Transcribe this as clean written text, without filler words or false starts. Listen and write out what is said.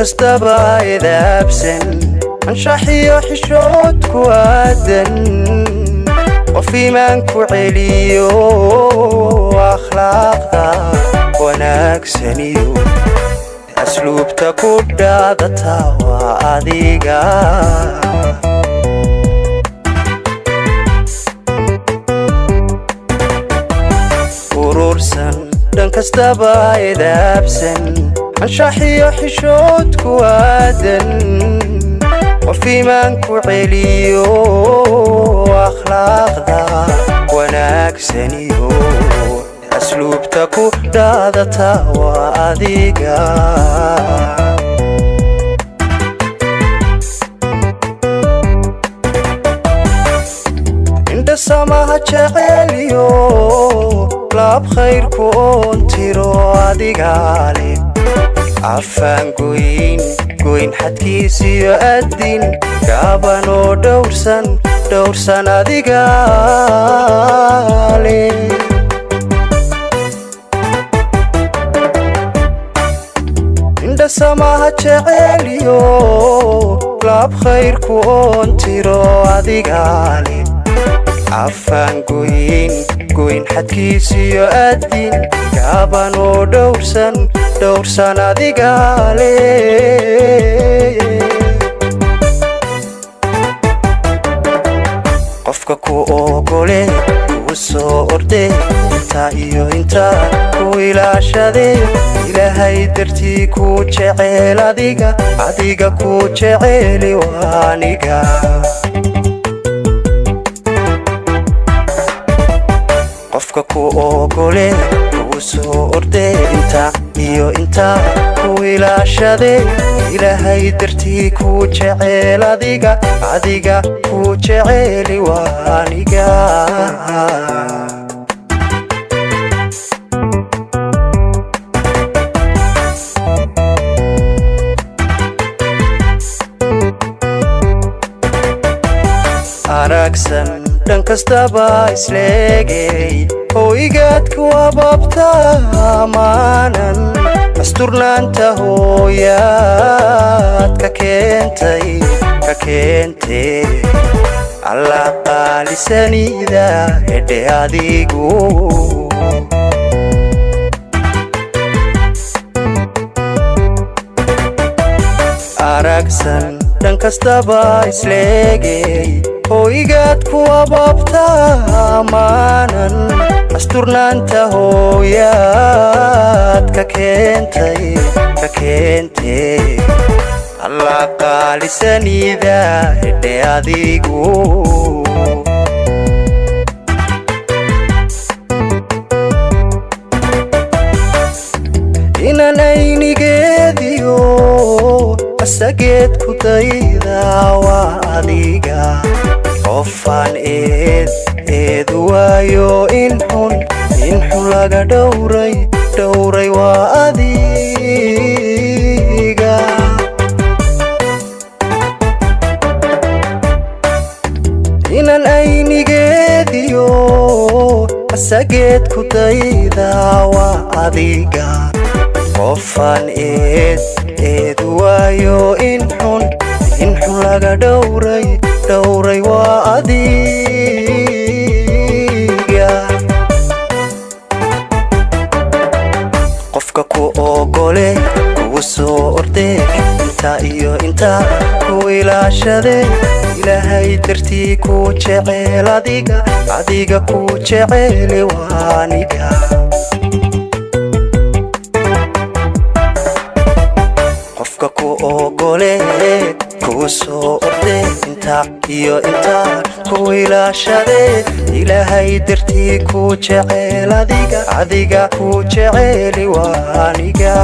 kastaba idabsan anshaxiyo xishoodku aadan qof iimaanku celiyo akhlaaqda wanaagsaniyo asluubta ku dhaadata waa adiga urursan dhan kastaba idabsan anshaxiyo xishoodku aadan qof iimaanku celiyo akhlaaqda wanaagsaniyo asluubta ku dhaadata waa adiga inta samaha jeceliyo laab khayrku oon tiro adiga leh afaan goyn xadkiisiyo addin gaaban oo dhowrsan adiga leh inta samaha jeceliyo laab khayrku oon tiro adiga leh afaan goyn xadkiisiyo addin gaaban oo dhowrsan adiga leh qofka ku ogole kuu soo orde intaa iyo intaa ku ilaashade ilaahay dartii ku jecel adiga ku jeceli waaniga qofka ku ogole kuu soo orde intaa iyo intaa ku ilaashade ilaahay dartii ku jecel adiga ku jeceli waaniga aragsan dhan kastaba isleegay hooygaadku ababta amaanan asturnaanta hooyaad ka keentee alla qaalisanida hedhe adigu aragsan dhan kastaba isleegay hooygaadku ababta amaanan asturnaanta hooyaad ka keentee alla qaalisanida hedhe adigu inan aynigeediyo asageed ku dayda waa adiga qofaan eed waayo in xun laga dhowray waa adiga inan aynigeediyo asageed ku dayda waa adiga qofaan eed waayo in xun laga dhowray waa adiga qofka ku ogole kuu soo orde intaa iyo intaa ku ilaashade ilaahay dartii ku jecel adiga ku jeceli waaniga qofka ku ogole kuu soo orde intaa iyo intaa ku ilaashade ilaahay dartii ku jecel adiga ku jeceli waaniga